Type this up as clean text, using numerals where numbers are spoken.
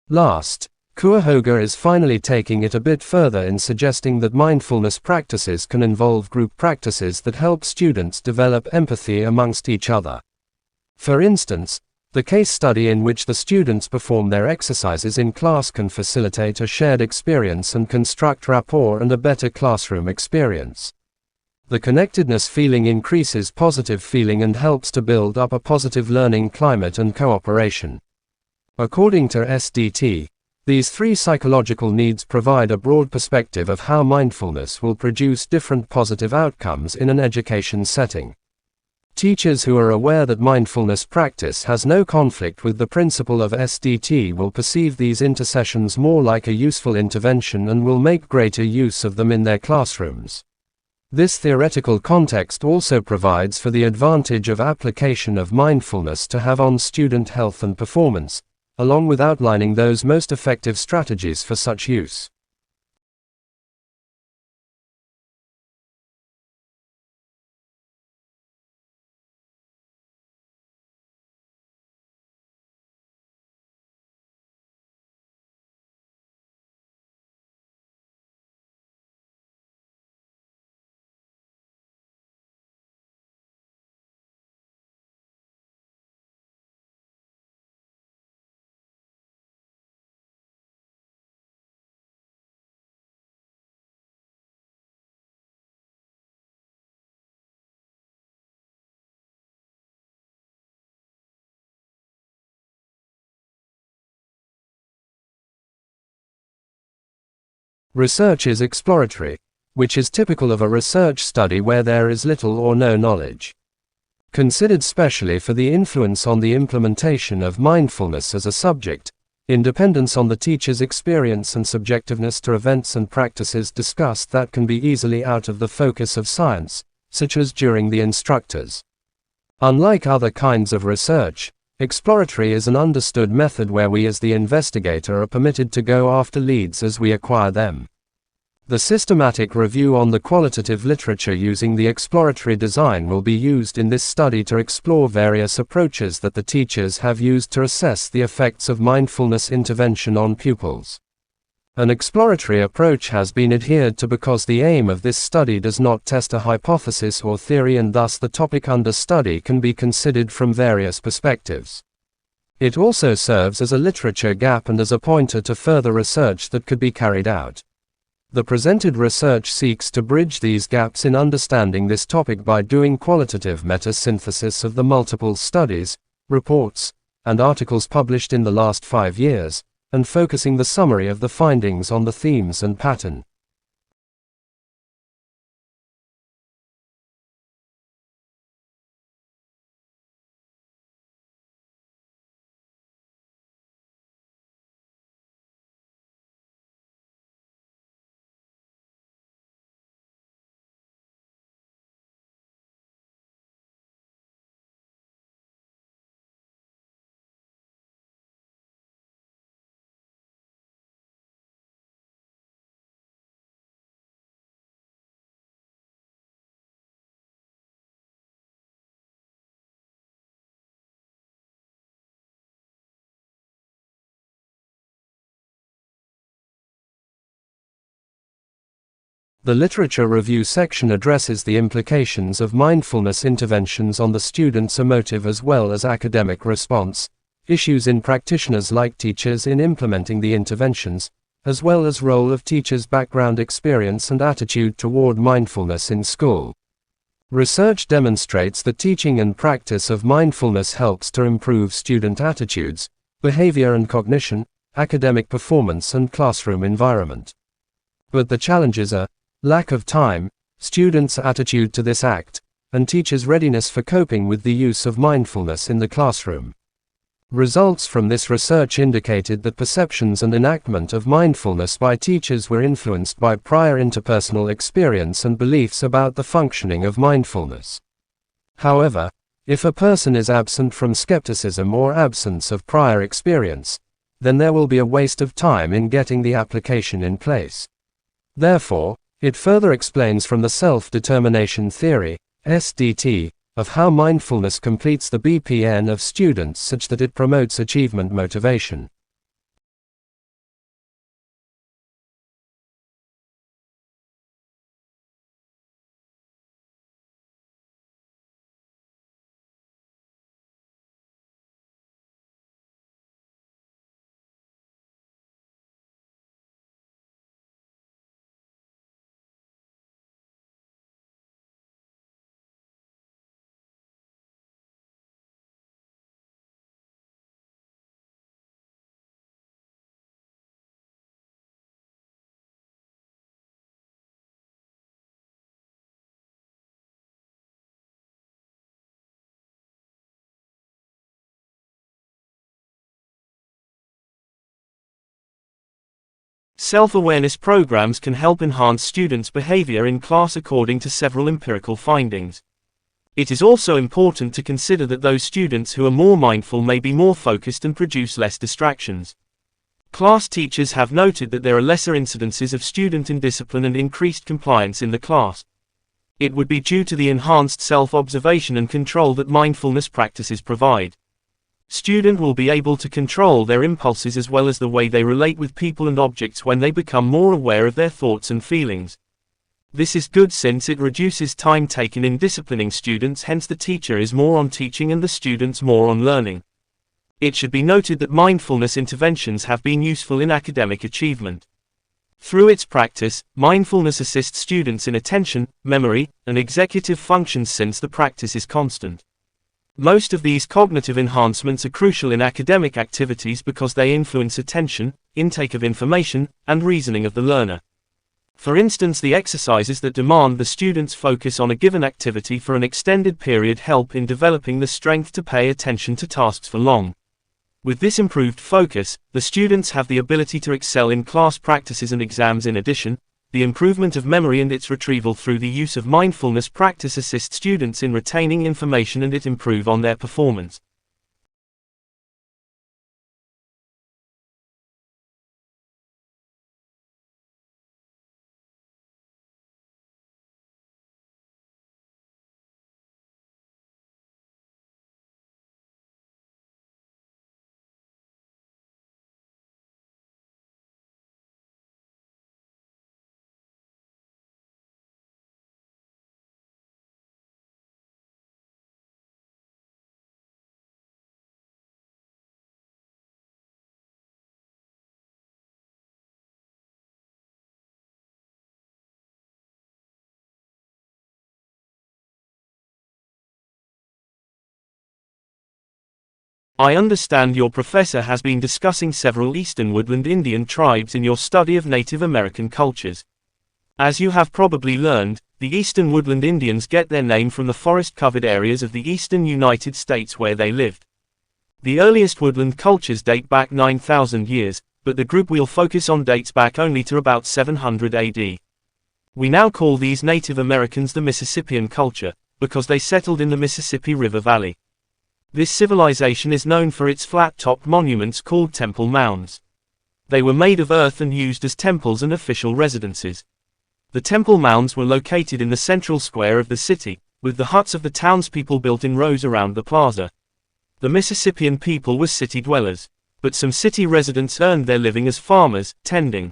Last, Cuyahoga is finally taking it a bit further in suggesting that mindfulness practices can involve group practices that help students develop empathy amongst each other. For instance, the case study in which the students perform their exercises in class can facilitate a shared experience and construct rapport and a better classroom experience. The connectedness feeling increases positive feeling and helps to build up a positive learning climate and cooperation. According to SDT, these three psychological needs provide a broad perspective of how mindfulness will produce different positive outcomes in an education setting. Teachers who are aware that mindfulness practice has no conflict with the principle of SDT will perceive these intercessions more like a useful intervention and will make greater use of them in their classrooms. This theoretical context also provides for the advantage of application of mindfulness to have on student health and performance, along with outlining those most effective strategies for such use. Research is exploratory, which is typical of a research study where there is little or no knowledge. Considered specially for the influence on the implementation of mindfulness as a subject, independence on the teacher's experience and subjectiveness to events and practices discussed that can be easily out of the focus of science, such as during the instructors. Unlike other kinds of research, exploratory is an understood method where we as the investigator are permitted to go after leads as we acquire them. The systematic review on the qualitative literature using the exploratory design will be used in this study to explore various approaches that the teachers have used to assess the effects of mindfulness intervention on pupils. An exploratory approach has been adhered to because the aim of this study does not test a hypothesis or theory, and thus the topic under study can be considered from various perspectives. It also serves as a literature gap and as a pointer to further research that could be carried out. The presented research seeks to bridge these gaps in understanding this topic by doing qualitative meta-synthesis of the multiple studies, reports, and articles published in the last 5 years, and focusing the summary of the findings on the themes and pattern. The literature review section addresses the implications of mindfulness interventions on the student's emotive as well as academic response, issues in practitioners like teachers in implementing the interventions, as well as role of teachers' background experience and attitude toward mindfulness in school. Research demonstrates that teaching and practice of mindfulness helps to improve student attitudes, behavior and cognition, academic performance and classroom environment. But the challenges are lack of time, students' attitude to this act, and teachers' readiness for coping with the use of mindfulness in the classroom. Results from this research indicated that perceptions and enactment of mindfulness by teachers were influenced by prior interpersonal experience and beliefs about the functioning of mindfulness. However, if a person is absent from skepticism or absence of prior experience, then there will be a waste of time in getting the application in place. Therefore, It further explains from the self-determination theory, SDT, of how mindfulness completes the BPN of students such that it promotes achievement motivation. Self-awareness programs can help enhance students' behavior in class according to several empirical findings. It is also important to consider that those students who are more mindful may be more focused and produce less distractions. Class teachers have noted that there are lesser incidences of student indiscipline and increased compliance in the class. It would be due to the enhanced self-observation and control that mindfulness practices provide. Students will be able to control their impulses as well as the way they relate with people and objects when they become more aware of their thoughts and feelings. This is good since it reduces time taken in disciplining students, hence the teacher is more on teaching and the students more on learning. It should be noted that mindfulness interventions have been useful in academic achievement. Through its practice, mindfulness assists students in attention, memory, and executive functions since the practice is constant. Most of these cognitive enhancements are crucial in academic activities because they influence attention, intake of information, and reasoning of the learner. For instance, the exercises that demand the students focus on a given activity for an extended period help in developing the strength to pay attention to tasks for long. With this improved focus, the students have the ability to excel in class practices and exams. In addition, the improvement of memory and its retrieval through the use of mindfulness practice assists students in retaining information and it improve on their performance. I understand your professor has been discussing several eastern woodland Indian tribes in your study of Native American cultures. As you have probably learned, the eastern woodland Indians get their name from the forest-covered areas of the eastern United States where they lived. The earliest woodland cultures date back 9,000 years, but the group we'll focus on dates back only to about 700 AD. We now call these Native Americans the Mississippian culture, because they settled in the Mississippi River Valley. This civilization is known for its flat-topped monuments called temple mounds. They were made of earth and used as temples and official residences. The temple mounds were located in the central square of the city, with the huts of the townspeople built in rows around the plaza. The Mississippian people were city dwellers, but some city residents earned their living as farmers, tending